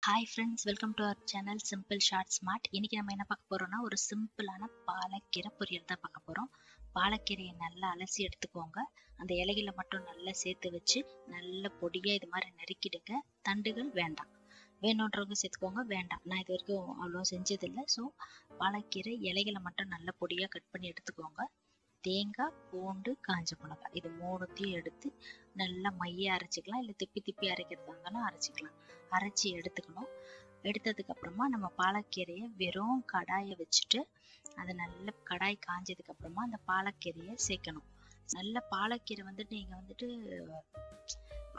Hi friends, welcome to our channel Simple Short Smart. இன்னைக்கு நம்ம என்ன பார்க்க போறோம்னா ஒரு சிம்பிளான பாலக்கீரை பொரியல் தான் பார்க்க போறோம். பாலக்கீரையை நல்லா அலசி எடுத்துக்கோங்க. அந்த இலைகளை மட்டும் நல்லா சேர்த்து வச்சு நல்ல பொடியா இது மாதிரி நறுக்கிடுங்க. தண்டுகள் வேண்டாம். வேணுன்றவங்க சேர்த்துக்கோங்க, வேண்டாம். நான் இது வரைக்கும் அவ்வளோ செஞ்சதில்லை. ஸோ பாலக்கீரை இலைகளை மட்டும் நல்ல பொடியா கட் பண்ணி எடுத்துக்கோங்க. தேங்காய், பூண்டு, காஞ்ச மிளகாய் இது மூணுத்தையும் எடுத்து நல்லா மைய அரைச்சிக்கலாம், இல்லை திப்பி அரைக்கிறதா இருந்தாலும் அரைச்சிக்கலாம். அரைச்சி எடுத்துக்கணும். எடுத்ததுக்கு அப்புறமா நம்ம பாலக்கீரையை வெறும் கடாயை வச்சுட்டு அது நல்ல கடாய் காஞ்சதுக்கு அப்புறமா அந்த பாலக்கீரையை சேர்க்கணும். நல்ல பாலக்கீரை நீங்க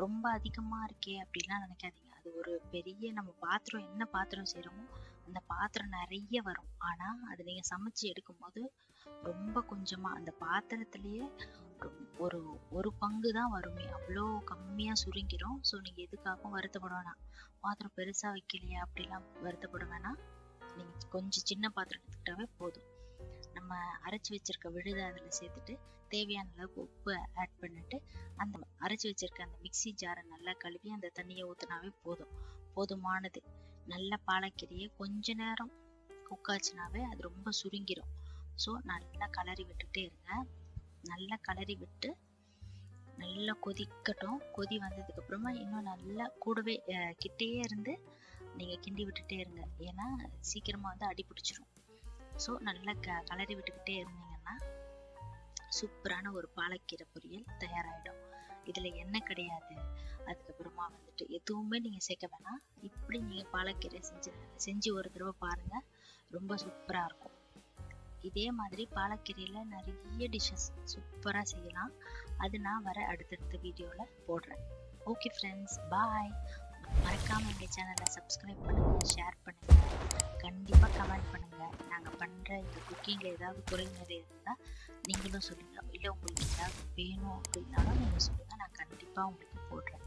ரொம்ப அதிகமா இருக்கே அப்படின்லாம் நினைக்காதீங்க. அது ஒரு பெரிய நம்ம பாத்திரம் என்ன பாத்திரம் செய்யறோமோ அந்த பாத்திரம் நிறைய வரும். ஆனா அது நீங்க சமைச்சு எடுக்கும் போது ரொம்ப கொஞ்சமா அந்த பாத்திரத்திலேயே ஒரு ஒரு பங்கு தான் வருமே, அவ்வளோ கம்மியா சுருங்கிரும். ஸோ நீங்க எதுக்காகவும் வருத்தப்பட வேணாம். பாத்திரம் பெருசா வைக்கலையா அப்படிலாம் வருத்தப்பட வேணாம். நீங்க கொஞ்சம் சின்ன பாத்திரம் எடுத்துக்கிட்டாவே போதும். நம்ம அரைச்சி வச்சிருக்க விழுதை அதில் சேர்த்துட்டு தேவையான அளவுக்கு உப்பு ஆட் பண்ணிட்டு அந்த அரைச்சி வச்சிருக்க அந்த மிக்சி ஜாரை நல்லா கழுவி அந்த தண்ணியை ஊற்றினாவே போதுமானது. நல்ல பாலக்கீரையை கொஞ்ச நேரம் குக்காச்சுனாவே அது ரொம்ப சுருங்கிரும். ஸோ நல்லா கலரி விட்டுட்டே இருங்க. நல்லா கலரி விட்டு நல்லா கொதிக்கட்டும். கொதி வந்ததுக்கு அப்புறமா இன்னும் நல்லா கூடவே கிட்டேயே இருந்து நீங்க கிண்டி விட்டுட்டே இருங்க. ஏன்னா சீக்கிரமா அடி பிடிச்சிரும். ஸோ நல்லா கலரி விட்டுக்கிட்டே இருந்தீங்கன்னா சூப்பரான ஒரு பாலக்கீரை பொரியல் தயாராகிடும். இதுல எண்ணெய் கிடையாது. அதுக்கப்புறமா எதுவுமே நீங்க சேர்க்க வேணாம். இப்படி நீங்க பாலக்கீரை செஞ்சு ஒரு தடவை பாருங்க, ரொம்ப சூப்பரா இருக்கும். இதே மாதிரி பாலக்கீரையில நிறைய டிஷ்ஷஸ் சூப்பரா செய்யலாம். அது நான் வர அடுத்தடுத்த வீடியோல போடுறேன். ஓகே ஃப்ரெண்ட்ஸ், பாய். மறக்காம எங்க சேனலை சப்ஸ்கிரைப் பண்ணுங்க, ஷேர் பண்ணுங்க, கண்டிப்பா கமெண்ட் பண்ணுங்க. நாங்க பண்ற இந்த குக்கிங்ல ஏதாவது குறை நிறைய இருந்தா நீங்களும் சொல்லுங்க. இல்லை உங்களுக்கு ஏதாவது வேணும் அப்படின்னாலும் நீங்க சொல்லுங்க, நான் கண்டிப்பா உங்களுக்கு போடுறேன்.